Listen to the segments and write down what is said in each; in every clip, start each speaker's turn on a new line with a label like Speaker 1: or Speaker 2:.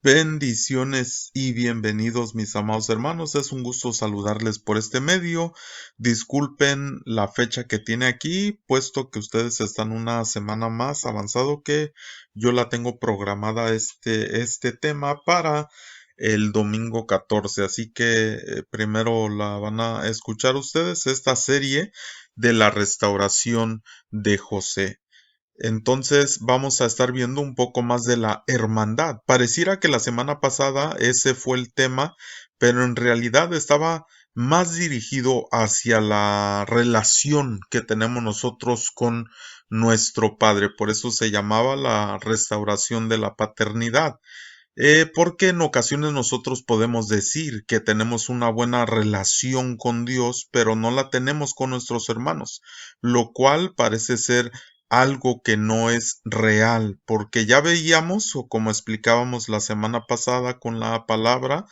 Speaker 1: Bendiciones y bienvenidos mis amados hermanos. Es un gusto saludarles por este medio. Disculpen la fecha que tiene aquí, puesto que ustedes están una semana más avanzado que yo la tengo programada este tema para el domingo 14. Así que primero la van a escuchar ustedes esta serie de la restauración de José. Entonces vamos a estar viendo un poco más de la hermandad. Pareciera que la semana pasada ese fue el tema, pero en realidad estaba más dirigido hacia la relación que tenemos nosotros con nuestro Padre. Por eso se llamaba la restauración de la paternidad. Porque en ocasiones nosotros podemos decir que tenemos una buena relación con Dios, pero no la tenemos con nuestros hermanos, lo cual parece ser algo que no es real, porque ya veíamos, o como explicábamos la semana pasada con la palabra,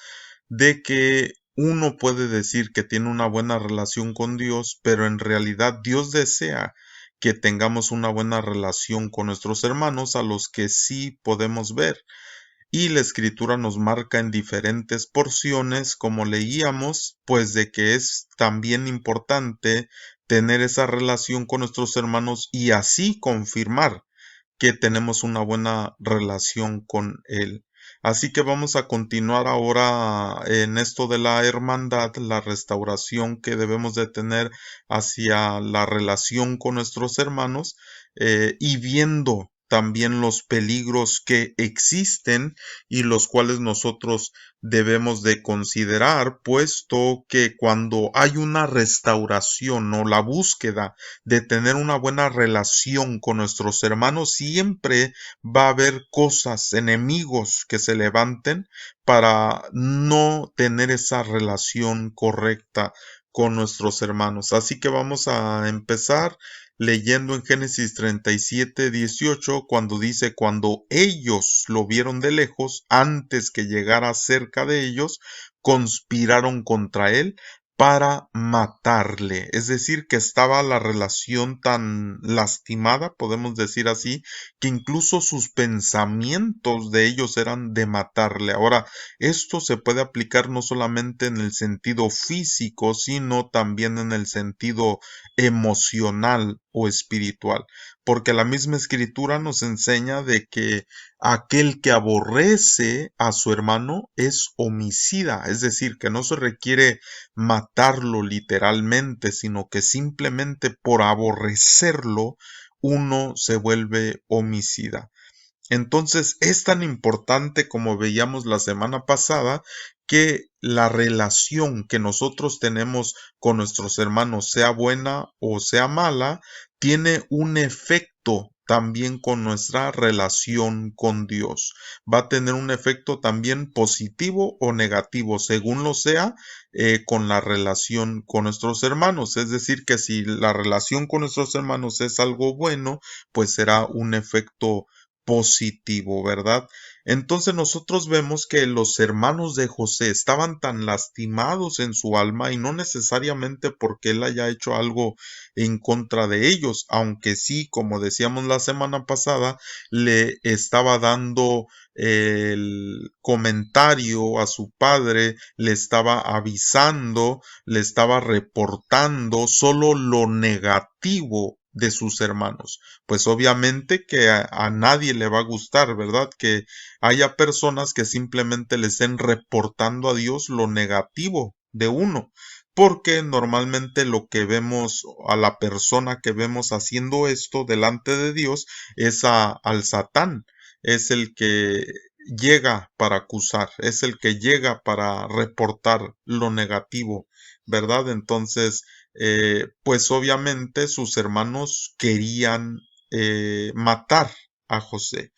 Speaker 1: de que uno puede decir que tiene una buena relación con Dios, pero en realidad Dios desea que tengamos una buena relación con nuestros hermanos a los que sí podemos ver. Y la escritura nos marca en diferentes porciones, como leíamos, pues de que es también importante tener esa relación con nuestros hermanos y así confirmar que tenemos una buena relación con Él. Así que vamos a continuar ahora en esto de la hermandad, la restauración que debemos de tener hacia la relación con nuestros hermanos, y viendo también los peligros que existen y los cuales nosotros debemos de considerar, puesto que cuando hay una restauración o la búsqueda de tener una buena relación con nuestros hermanos, siempre va a haber cosas, enemigos que se levanten para no tener esa relación correcta con nuestros hermanos. Así que vamos a empezar leyendo en Génesis 37:18, cuando dice, cuando ellos lo vieron de lejos, antes que llegara cerca de ellos, conspiraron contra él para matarle. Es decir, que estaba la relación tan lastimada, podemos decir así, que incluso sus pensamientos de ellos eran de matarle. Ahora, esto se puede aplicar no solamente en el sentido físico, sino también en el sentido emocional o espiritual, porque la misma escritura nos enseña de que aquel que aborrece a su hermano es homicida, es decir, que no se requiere matarlo literalmente, sino que simplemente por aborrecerlo uno se vuelve homicida. Entonces es tan importante, como veíamos la semana pasada, que la relación que nosotros tenemos con nuestros hermanos, sea buena o sea mala, tiene un efecto también con nuestra relación con Dios. Va a tener un efecto también positivo o negativo, según lo sea, con la relación con nuestros hermanos. Es decir, que si la relación con nuestros hermanos es algo bueno, pues será un efecto positivo, ¿verdad? Entonces nosotros vemos que los hermanos de José estaban tan lastimados en su alma y no necesariamente porque él haya hecho algo en contra de ellos, aunque sí, como decíamos la semana pasada, le estaba dando el comentario a su padre, le estaba avisando, le estaba reportando solo lo negativo de sus hermanos. Pues obviamente que a nadie le va a gustar, ¿verdad? Que haya personas que simplemente le estén reportando a Dios lo negativo de uno. Porque normalmente lo que vemos, a la persona que vemos haciendo esto delante de Dios es al Satán, es el que llega para acusar, es el que llega para reportar lo negativo, ¿verdad? Entonces, pues obviamente sus hermanos querían matar a José.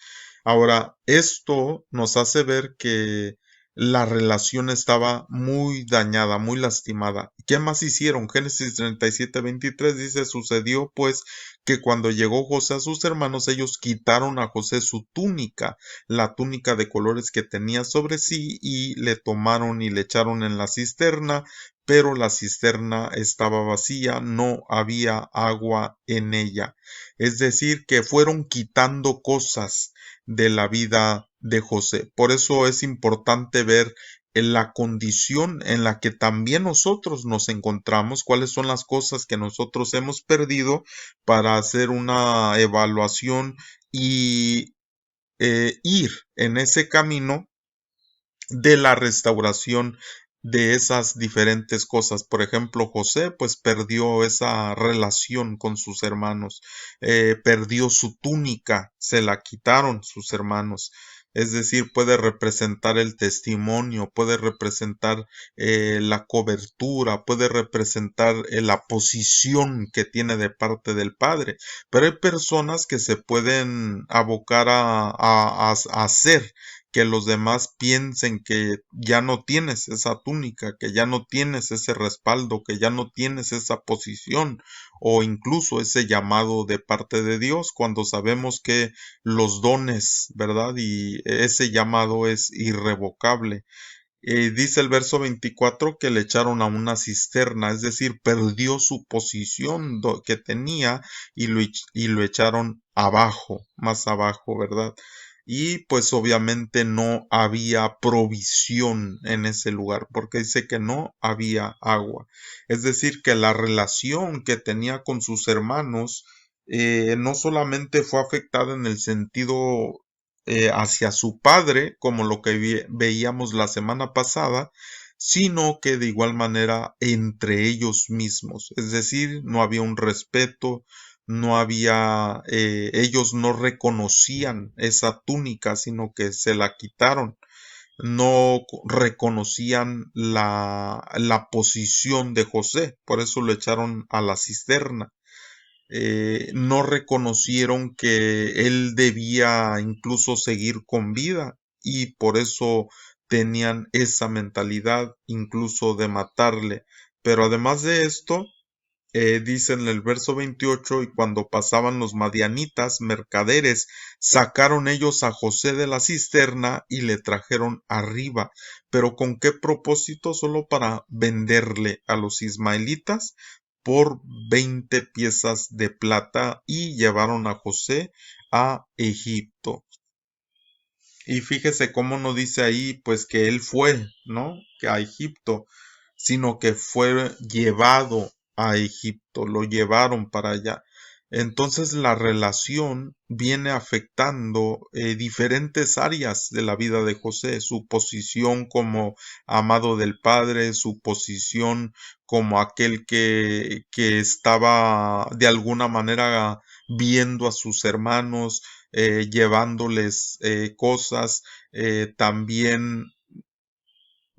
Speaker 1: Ahora, esto nos hace ver que la relación estaba muy dañada, muy lastimada. ¿Qué más hicieron? Génesis 37:23 dice, sucedió pues que cuando llegó José a sus hermanos, ellos quitaron a José su túnica, la túnica de colores que tenía sobre sí, y le tomaron y le echaron en la cisterna, pero la cisterna estaba vacía, no había agua en ella. Es decir, que fueron quitando cosas de la vida de José. Por eso es importante ver en la condición en la que también nosotros nos encontramos, cuáles son las cosas que nosotros hemos perdido para hacer una evaluación y ir en ese camino de la restauración de esas diferentes cosas. Por ejemplo, José pues perdió esa relación con sus hermanos, perdió su túnica, se la quitaron sus hermanos. Es decir, puede representar el testimonio, puede representar la cobertura, puede representar la posición que tiene de parte del Padre. Pero hay personas que se pueden abocar a hacer que los demás piensen que ya no tienes esa túnica, que ya no tienes ese respaldo, que ya no tienes esa posición o incluso ese llamado de parte de Dios, cuando sabemos que los dones, ¿verdad? Y ese llamado es irrevocable. Dice el verso 24 que le echaron a una cisterna, es decir, perdió su posición que tenía y lo echaron abajo, más abajo, ¿verdad? Y pues obviamente no había provisión en ese lugar, porque dice que no había agua. Es decir, que la relación que tenía con sus hermanos no solamente fue afectada en el sentido hacia su padre, como lo que veíamos la semana pasada, sino que de igual manera entre ellos mismos. Es decir, no había un respeto, no había, ellos no reconocían esa túnica, sino que se la quitaron. No reconocían la posición de José, por eso lo echaron a la cisterna. No reconocieron que él debía incluso seguir con vida y por eso tenían esa mentalidad incluso de matarle. Pero además de esto, dice en el verso 28, y cuando pasaban los madianitas, mercaderes, sacaron ellos a José de la cisterna y le trajeron arriba. Pero ¿con qué propósito? Solo para venderle a los ismaelitas por 20 piezas de plata y llevaron a José a Egipto. Y fíjese cómo no dice ahí pues que él fue, ¿no? Que a Egipto, sino que fue llevado a Egipto, lo llevaron para allá. Entonces la relación viene afectando diferentes áreas de la vida de José, su posición como amado del Padre, su posición como aquel que estaba de alguna manera viendo a sus hermanos, llevándoles cosas, también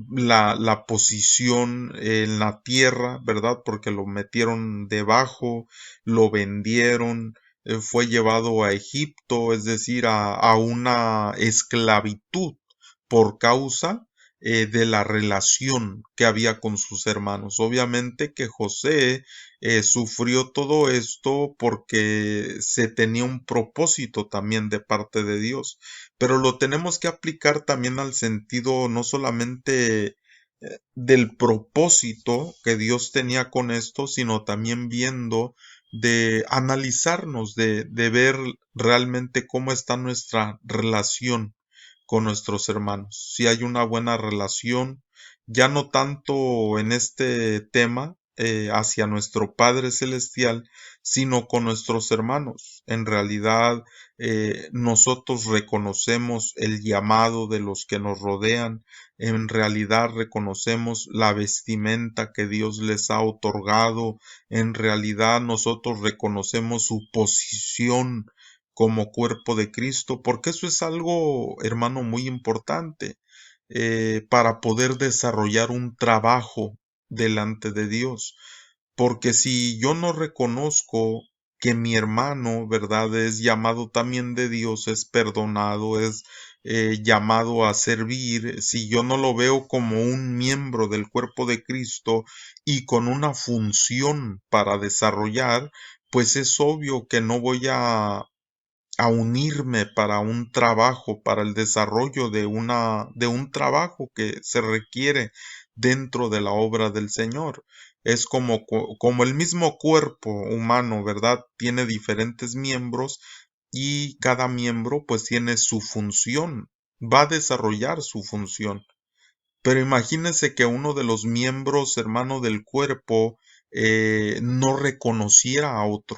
Speaker 1: la posición en la tierra, ¿verdad? Porque lo metieron debajo, lo vendieron, fue llevado a Egipto, es decir, a una esclavitud por causa de la relación que había con sus hermanos. Obviamente que José sufrió todo esto porque se tenía un propósito también de parte de Dios, pero lo tenemos que aplicar también al sentido no solamente del propósito que Dios tenía con esto, sino también viendo de analizarnos, de ver realmente cómo está nuestra relación con nuestros hermanos. Si hay una buena relación, ya no tanto en este tema hacia nuestro Padre Celestial, sino con nuestros hermanos. En realidad, nosotros reconocemos el llamado de los que nos rodean, en realidad reconocemos la vestimenta que Dios les ha otorgado, en realidad nosotros reconocemos su posición como cuerpo de Cristo, porque eso es algo, hermano, muy importante para poder desarrollar un trabajo delante de Dios. Porque si yo no reconozco que mi hermano, ¿verdad? Es llamado también de Dios, es perdonado, es llamado a servir, si yo no lo veo como un miembro del cuerpo de Cristo y con una función para desarrollar, pues es obvio que no voy a unirme para un trabajo, para el desarrollo de un trabajo que se requiere dentro de la obra del Señor. Es como el mismo cuerpo humano, ¿verdad? Tiene diferentes miembros y cada miembro pues tiene su función va a desarrollar su función. Pero imagínese que uno de los miembros, hermano, del cuerpo no reconociera a otro,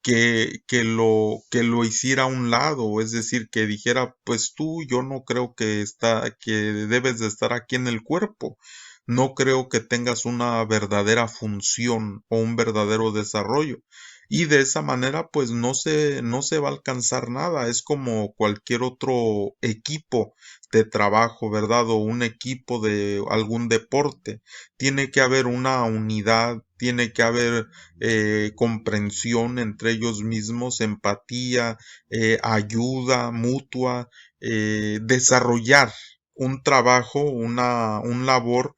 Speaker 1: que lo hiciera a un lado, es decir, que dijera, pues tú, yo no creo que debes de estar aquí en el cuerpo. No creo que tengas una verdadera función o un verdadero desarrollo. Y de esa manera, pues no se va a alcanzar nada. Es como cualquier otro equipo de trabajo, ¿verdad? O un equipo de algún deporte. Tiene que haber una unidad, tiene que haber comprensión entre ellos mismos, empatía, ayuda mutua, desarrollar un trabajo, un labor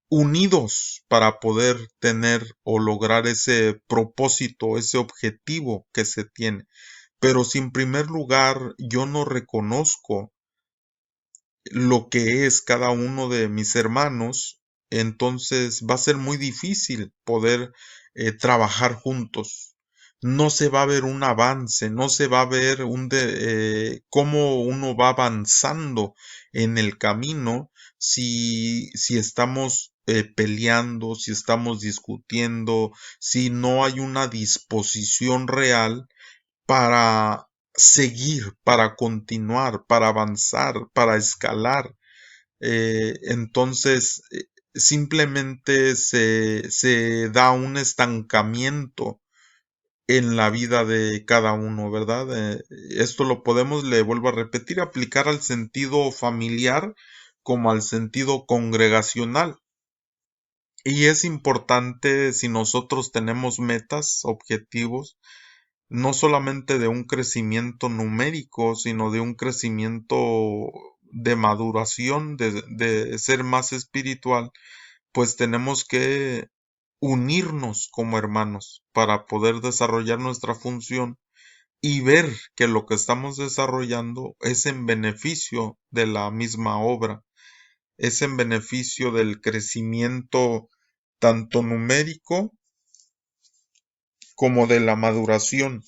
Speaker 1: unidos para poder tener o lograr ese propósito, ese objetivo que se tiene. Pero si en primer lugar yo no reconozco lo que es cada uno de mis hermanos, entonces va a ser muy difícil poder trabajar juntos. No se va a ver un avance, no se va a ver cómo uno va avanzando en el camino si estamos peleando, si estamos discutiendo, si no hay una disposición real para seguir, para continuar, para avanzar, para escalar. Entonces, simplemente se da un estancamiento en la vida de cada uno, ¿verdad? Esto lo podemos, le vuelvo a repetir, aplicar al sentido familiar como al sentido congregacional. Y es importante si nosotros tenemos metas, objetivos, no solamente de un crecimiento numérico, sino de un crecimiento de maduración, de ser más espiritual, pues tenemos que unirnos como hermanos para poder desarrollar nuestra función y ver que lo que estamos desarrollando es en beneficio de la misma obra, es en beneficio del crecimiento tanto numérico como de la maduración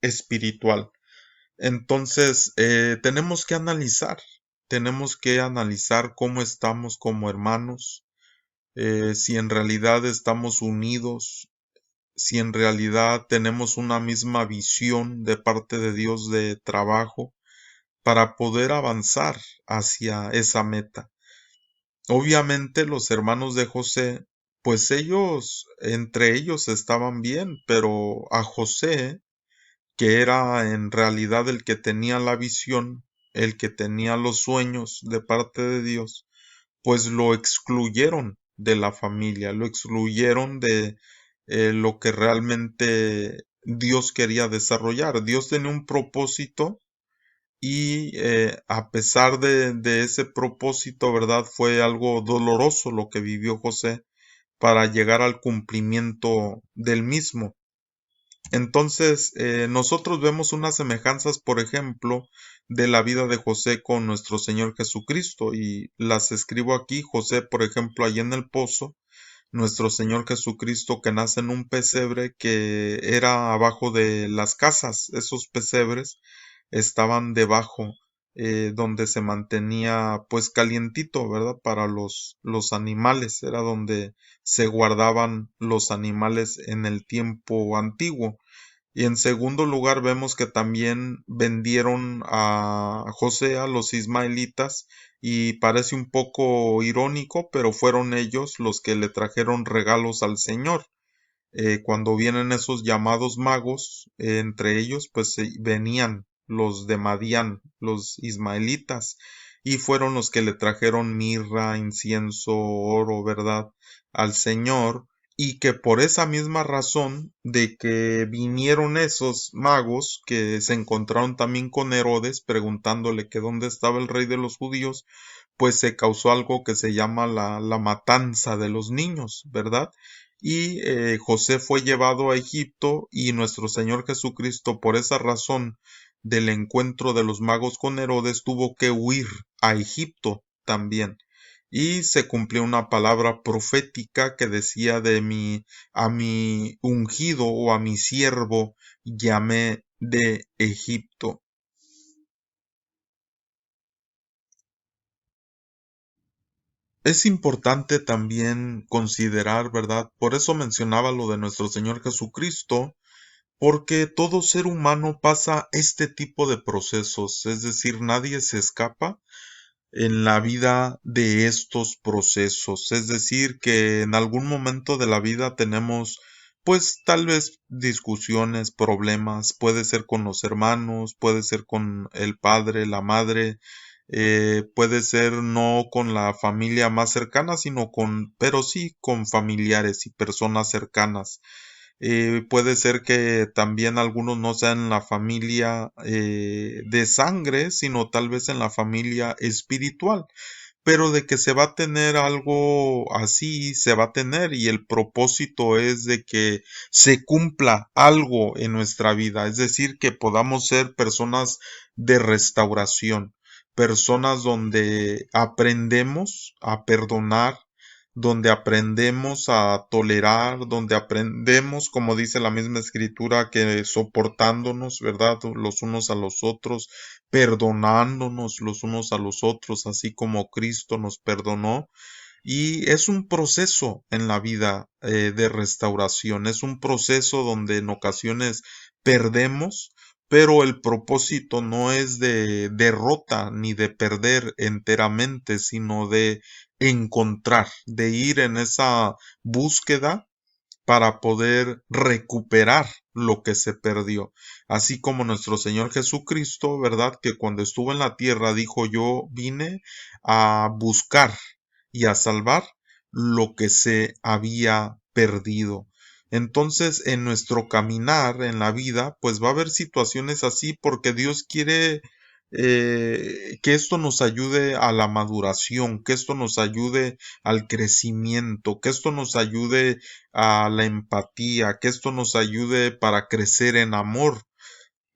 Speaker 1: espiritual. Entonces, tenemos que analizar cómo estamos como hermanos, si en realidad estamos unidos, si en realidad tenemos una misma visión de parte de Dios de trabajo para poder avanzar hacia esa meta. Obviamente los hermanos de José, pues ellos, entre ellos estaban bien, pero a José, que era en realidad el que tenía la visión, el que tenía los sueños de parte de Dios, pues lo excluyeron de la familia, lo excluyeron de lo que realmente Dios quería desarrollar. Dios tenía un propósito y a pesar de ese propósito, ¿verdad? Fue algo doloroso lo que vivió José para llegar al cumplimiento del mismo. Entonces, nosotros vemos unas semejanzas, por ejemplo, de la vida de José con nuestro Señor Jesucristo y las escribo aquí. José, por ejemplo, allí en el pozo, nuestro Señor Jesucristo que nace en un pesebre que era abajo de las casas. Esos pesebres estaban debajo, donde se mantenía pues calientito, ¿verdad? Para los animales. Era donde se guardaban los animales en el tiempo antiguo. Y en segundo lugar vemos que también vendieron a José a los ismaelitas y parece un poco irónico, pero fueron ellos los que le trajeron regalos al Señor. Cuando vienen esos llamados magos, entre ellos pues venían los de Madián, los ismaelitas, y fueron los que le trajeron mirra, incienso, oro, ¿verdad? Al Señor, y que por esa misma razón de que vinieron esos magos que se encontraron también con Herodes preguntándole que dónde estaba el rey de los judíos, pues se causó algo que se llama la matanza de los niños, ¿verdad? Y José fue llevado a Egipto y nuestro Señor Jesucristo por esa razón del encuentro de los magos con Herodes tuvo que huir a Egipto también. Y se cumplió una palabra profética que decía a mi ungido o a mi siervo llamé de Egipto. Es importante también considerar, ¿verdad? Por eso mencionaba lo de nuestro Señor Jesucristo, porque todo ser humano pasa este tipo de procesos, es decir, nadie se escapa en la vida de estos procesos. Es decir, que en algún momento de la vida tenemos, pues tal vez discusiones, problemas, puede ser con los hermanos, puede ser con el padre, la madre, puede ser no con la familia más cercana, sino pero sí con familiares y personas cercanas. Puede ser que también algunos no sean en la familia de sangre, sino tal vez en la familia espiritual. Pero de que se va a tener algo así, se va a tener y el propósito es de que se cumpla algo en nuestra vida, es decir, que podamos ser personas de restauración, personas donde aprendemos a perdonar, donde aprendemos a tolerar, donde aprendemos, como dice la misma escritura, que soportándonos, ¿verdad? Los unos a los otros, perdonándonos los unos a los otros, así como Cristo nos perdonó. Y es un proceso en la vida de restauración, es un proceso donde en ocasiones perdemos, pero el propósito no es de derrota ni de perder enteramente, sino de encontrar, de ir en esa búsqueda para poder recuperar lo que se perdió. Así como nuestro Señor Jesucristo, ¿verdad? Que cuando estuvo en la tierra dijo, yo vine a buscar y a salvar lo que se había perdido. Entonces, en nuestro caminar en la vida, pues va a haber situaciones así porque Dios quiere que esto nos ayude a la maduración, que esto nos ayude al crecimiento, que esto nos ayude a la empatía, que esto nos ayude para crecer en amor.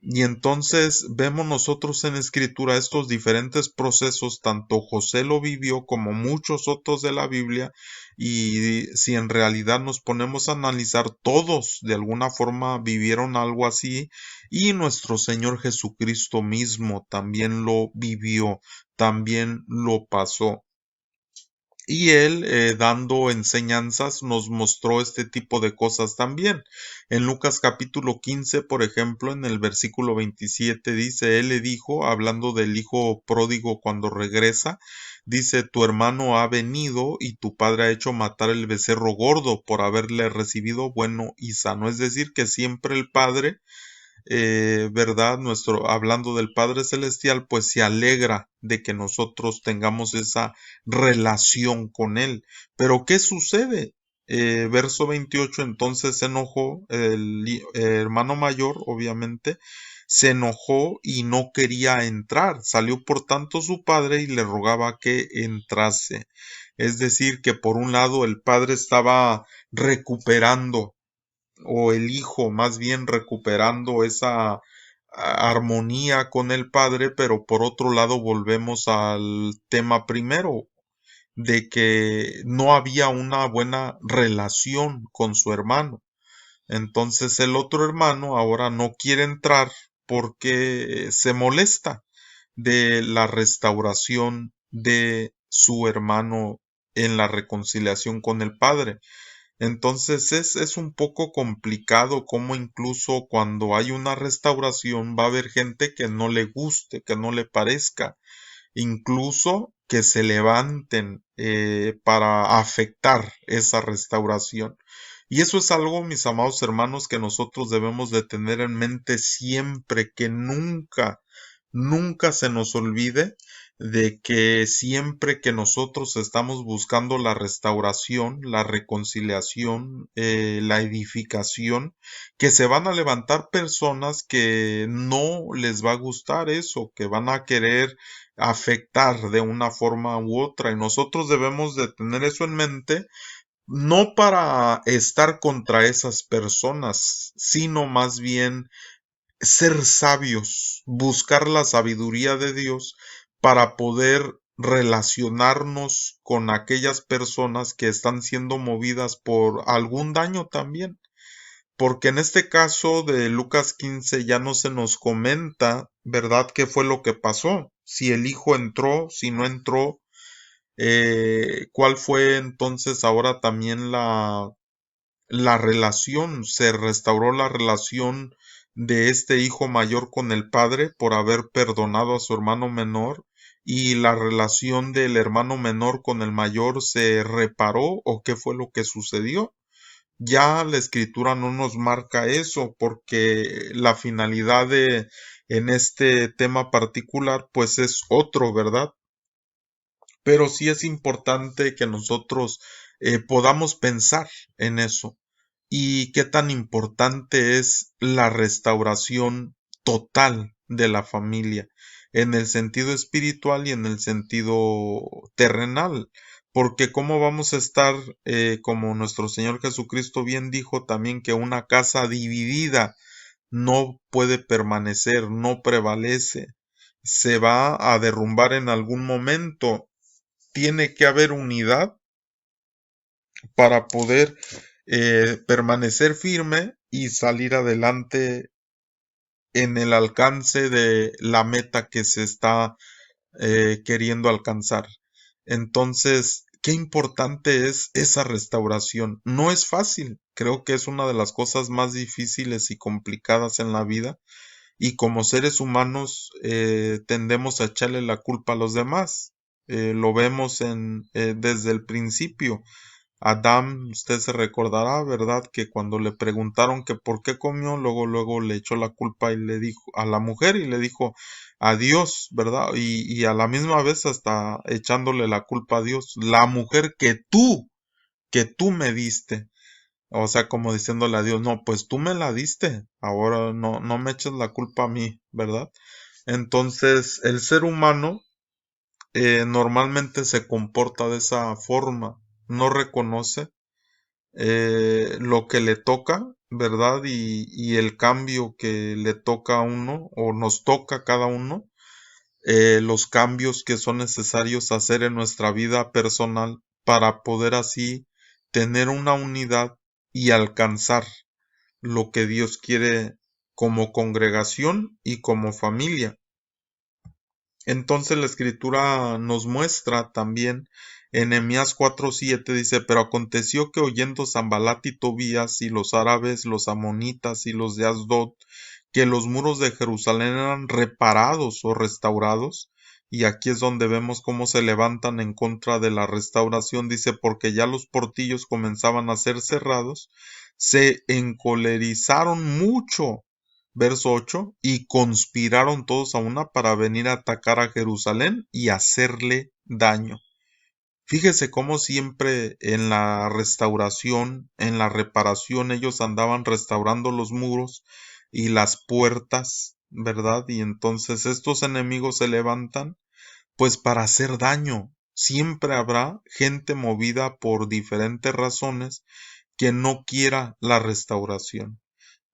Speaker 1: Y entonces vemos nosotros en escritura estos diferentes procesos, tanto José lo vivió como muchos otros de la Biblia, y si en realidad nos ponemos a analizar, todos de alguna forma vivieron algo así, y nuestro Señor Jesucristo mismo también lo vivió, también lo pasó. Y él, dando enseñanzas, nos mostró este tipo de cosas también. En Lucas capítulo 15, por ejemplo, en el versículo 27 dice, él le dijo, hablando del hijo pródigo cuando regresa, dice, tu hermano ha venido y tu padre ha hecho matar el becerro gordo por haberle recibido bueno y sano. Es decir, que siempre el padre ¿verdad? Hablando del Padre Celestial, pues se alegra de que nosotros tengamos esa relación con Él. Pero ¿qué sucede? Verso 28, entonces se enojó hermano mayor, obviamente, se enojó y no quería entrar. Salió por tanto su padre y le rogaba que entrase. Es decir, que por un lado el padre estaba recuperando o el hijo más bien recuperando esa armonía con el padre, pero por otro lado volvemos al tema primero, de que no había una buena relación con su hermano. Entonces el otro hermano ahora no quiere entrar porque se molesta de la restauración de su hermano en la reconciliación con el padre. Entonces es un poco complicado como incluso cuando hay una restauración va a haber gente que no le guste, que no le parezca, incluso que se levanten para afectar esa restauración. Y eso es algo, mis amados hermanos, que nosotros debemos de tener en mente siempre, que nunca, nunca se nos olvide de que siempre que nosotros estamos buscando la restauración, la reconciliación, la edificación, que se van a levantar personas que no les va a gustar eso, que van a querer afectar de una forma u otra, y nosotros debemos de tener eso en mente, no para estar contra esas personas, sino más bien ser sabios, buscar la sabiduría de Dios para poder relacionarnos con aquellas personas que están siendo movidas por algún daño también. Porque en este caso de Lucas 15 ya no se nos comenta, ¿verdad?, qué fue lo que pasó. Si el hijo entró, si no entró, ¿Cuál fue entonces ahora también la relación? Se restauró la relación de este hijo mayor con el padre por haber perdonado a su hermano menor, y la relación del hermano menor con el mayor se reparó, o qué fue lo que sucedió. Ya la escritura no nos marca eso, porque la finalidad en este tema particular pues es otro, ¿verdad? Pero sí es importante que nosotros podamos pensar en eso, y qué tan importante es la restauración total de la familia, en el sentido espiritual y en el sentido terrenal, porque cómo vamos a estar, como nuestro Señor Jesucristo bien dijo también, que una casa dividida no puede permanecer, no prevalece, se va a derrumbar en algún momento. Tiene que haber unidad para poder permanecer firme y salir adelante en el alcance de la meta que se está queriendo alcanzar. Entonces, qué importante es esa restauración. No es fácil, creo que es una de las cosas más difíciles y complicadas en la vida, y como seres humanos tendemos a echarle la culpa a los demás. Lo vemos desde el principio. Adán, usted se recordará, ¿verdad? Que cuando le preguntaron que por qué comió, luego le echó la culpa y le dijo a la mujer, y le dijo a Dios, ¿verdad? Y a la misma vez hasta echándole la culpa a Dios, la mujer que tú me diste. O sea, como diciéndole a Dios, no, pues tú me la diste, ahora no me eches la culpa a mí, ¿verdad? Entonces, el ser humano normalmente se comporta de esa forma, no reconoce lo que le toca, ¿verdad? Y el cambio que le toca a uno, o nos toca a cada uno, los cambios que son necesarios hacer en nuestra vida personal para poder así tener una unidad y alcanzar lo que Dios quiere como congregación y como familia. Entonces la escritura nos muestra también en Nehemías 4:7, dice, pero aconteció que oyendo Sanbalat y Tobías y los árabes, los amonitas y los de Asdod, que los muros de Jerusalén eran reparados o restaurados, y aquí es donde vemos cómo se levantan en contra de la restauración, dice, porque ya los portillos comenzaban a ser cerrados, se encolerizaron mucho. Verso 8, y conspiraron todos a una para venir a atacar a Jerusalén y hacerle daño. Fíjese cómo siempre en la restauración, en la reparación, ellos andaban restaurando los muros y las puertas, ¿verdad? Y entonces estos enemigos se levantan, pues para hacer daño. Siempre habrá gente movida por diferentes razones que no quiera la restauración.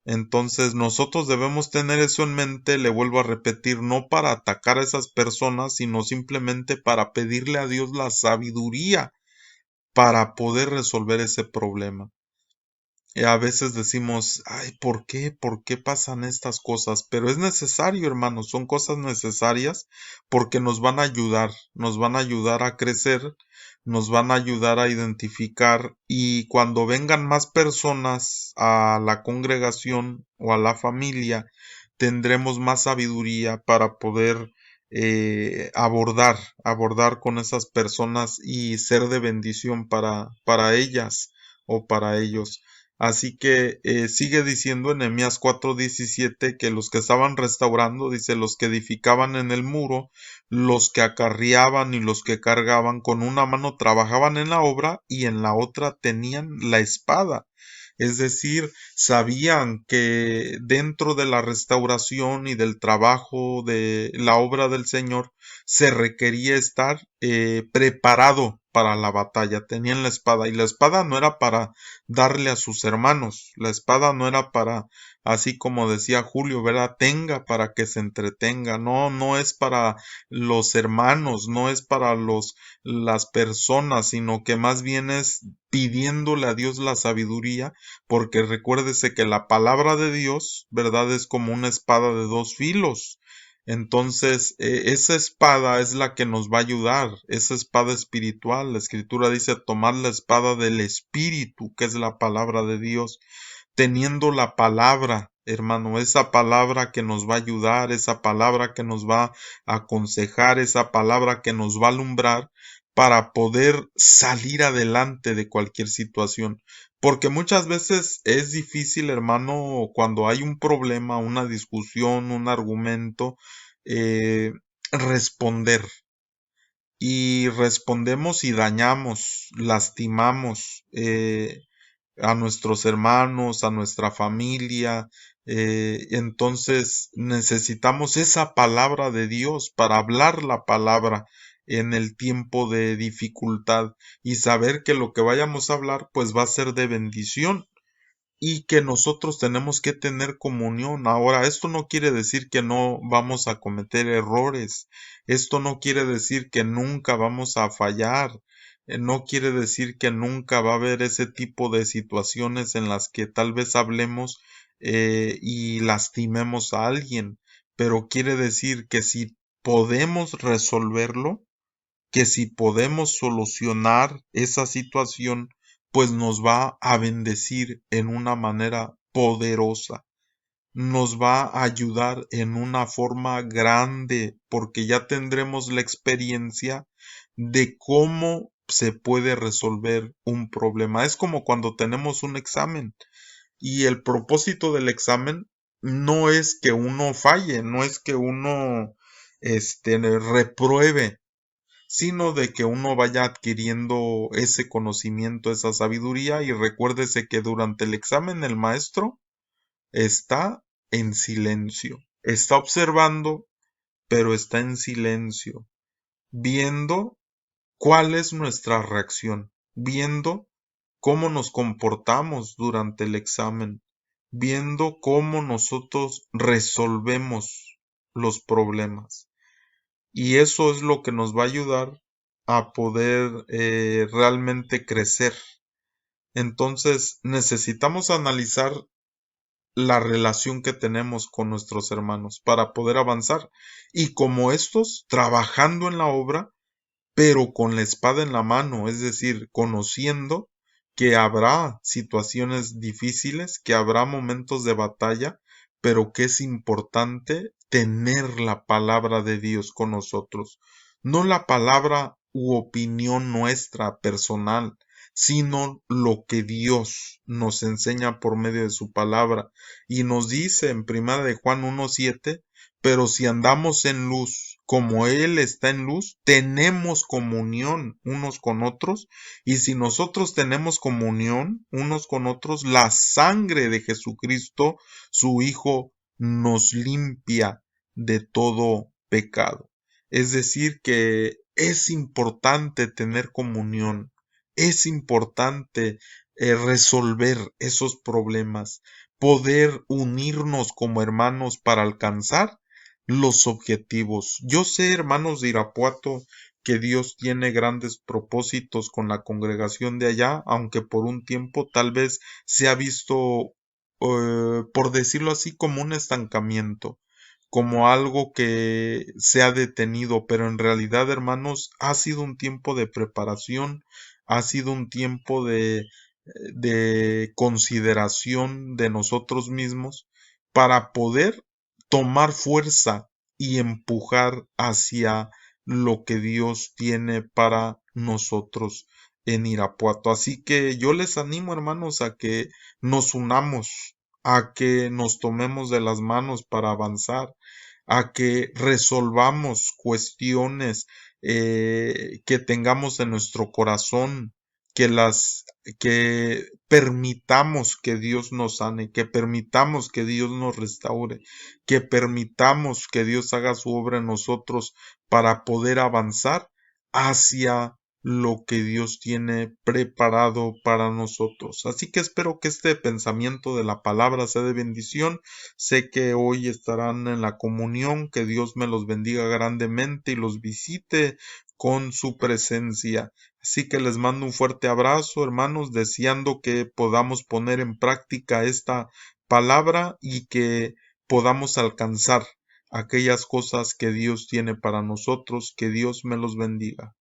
Speaker 1: Entonces nosotros debemos tener eso en mente, le vuelvo a repetir, no para atacar a esas personas, sino simplemente para pedirle a Dios la sabiduría para poder resolver ese problema. A veces decimos, ay, ¿por qué? ¿Por qué pasan estas cosas? Pero es necesario, hermanos, son cosas necesarias porque nos van a ayudar a crecer, nos van a ayudar a identificar, y cuando vengan más personas a la congregación o a la familia, tendremos más sabiduría para poder abordar con esas personas y ser de bendición para ellas o para ellos. Así que sigue diciendo en Nehemías 4:17 que los que estaban restaurando, dice, los que edificaban en el muro, los que acarreaban y los que cargaban, con una mano trabajaban en la obra y en la otra tenían la espada. Es decir, sabían que dentro de la restauración y del trabajo de la obra del Señor se requería estar preparado para la batalla. Tenían la espada, y la espada no era para darle a sus hermanos, la espada no era para, así como decía Julio, ¿verdad? Tenga para que se entretenga. No es para los hermanos, no es para las personas, sino que más bien es pidiéndole a Dios la sabiduría, porque recuérdese que la palabra de Dios, ¿verdad? Es como una espada de dos filos. Entonces, esa espada es la que nos va a ayudar, esa espada espiritual. La escritura dice tomar la espada del espíritu, que es la palabra de Dios, teniendo la palabra, hermano, esa palabra que nos va a ayudar, esa palabra que nos va a aconsejar, esa palabra que nos va a alumbrar para poder salir adelante de cualquier situación. Porque muchas veces es difícil, hermano, cuando hay un problema, una discusión, un argumento, eh, responder. Y respondemos y dañamos, lastimamos, a nuestros hermanos, a nuestra familia. Entonces necesitamos esa palabra de Dios para hablar la palabra en el tiempo de dificultad y saber que lo que vayamos a hablar pues va a ser de bendición y que nosotros tenemos que tener comunión. Ahora, esto no quiere decir que no vamos a cometer errores, esto no quiere decir que nunca vamos a fallar, no quiere decir que nunca va a haber ese tipo de situaciones en las que tal vez hablemos y lastimemos a alguien, pero quiere decir que si podemos resolverlo, que si podemos solucionar esa situación, pues nos va a bendecir en una manera poderosa, nos va a ayudar en una forma grande, porque ya tendremos la experiencia de cómo se puede resolver un problema. Es como cuando tenemos un examen y el propósito del examen no es que uno falle, no es que uno repruebe, sino de que uno vaya adquiriendo ese conocimiento, esa sabiduría, y recuérdese que durante el examen el maestro está en silencio, está observando, pero está en silencio, viendo cuál es nuestra reacción, viendo cómo nos comportamos durante el examen, viendo cómo nosotros resolvemos los problemas. Y eso es lo que nos va a ayudar a poder realmente crecer. Entonces necesitamos analizar la relación que tenemos con nuestros hermanos para poder avanzar. Y como estos, trabajando en la obra, pero con la espada en la mano, es decir, conociendo que habrá situaciones difíciles, que habrá momentos de batalla, pero que es importante tener la palabra de Dios con nosotros, no la palabra u opinión nuestra personal, sino lo que Dios nos enseña por medio de su palabra. Y nos dice en primera de Juan 1:7, pero si andamos en luz, como Él está en luz, tenemos comunión unos con otros, y si nosotros tenemos comunión unos con otros, la sangre de Jesucristo, su Hijo, nos limpia de todo pecado. Es decir, que es importante tener comunión, es importante resolver esos problemas, poder unirnos como hermanos para alcanzar los objetivos. Yo sé, hermanos de Irapuato, que Dios tiene grandes propósitos con la congregación de allá, aunque por un tiempo tal vez se ha visto, por decirlo así, como un estancamiento, como algo que se ha detenido, pero en realidad, hermanos, ha sido un tiempo de preparación, ha sido un tiempo de consideración de nosotros mismos para poder tomar fuerza y empujar hacia lo que Dios tiene para nosotros en Irapuato. Así que yo les animo, hermanos, a que nos unamos, a que nos tomemos de las manos para avanzar, a que resolvamos cuestiones que tengamos en nuestro corazón, que permitamos que Dios nos sane, que permitamos que Dios nos restaure, que permitamos que Dios haga su obra en nosotros para poder avanzar hacia lo que Dios tiene preparado para nosotros. Así que espero que este pensamiento de la palabra sea de bendición. Sé que hoy estarán en la comunión, que Dios me los bendiga grandemente y los visite con su presencia. Así que les mando un fuerte abrazo, hermanos, deseando que podamos poner en práctica esta palabra y que podamos alcanzar aquellas cosas que Dios tiene para nosotros. Que Dios me los bendiga.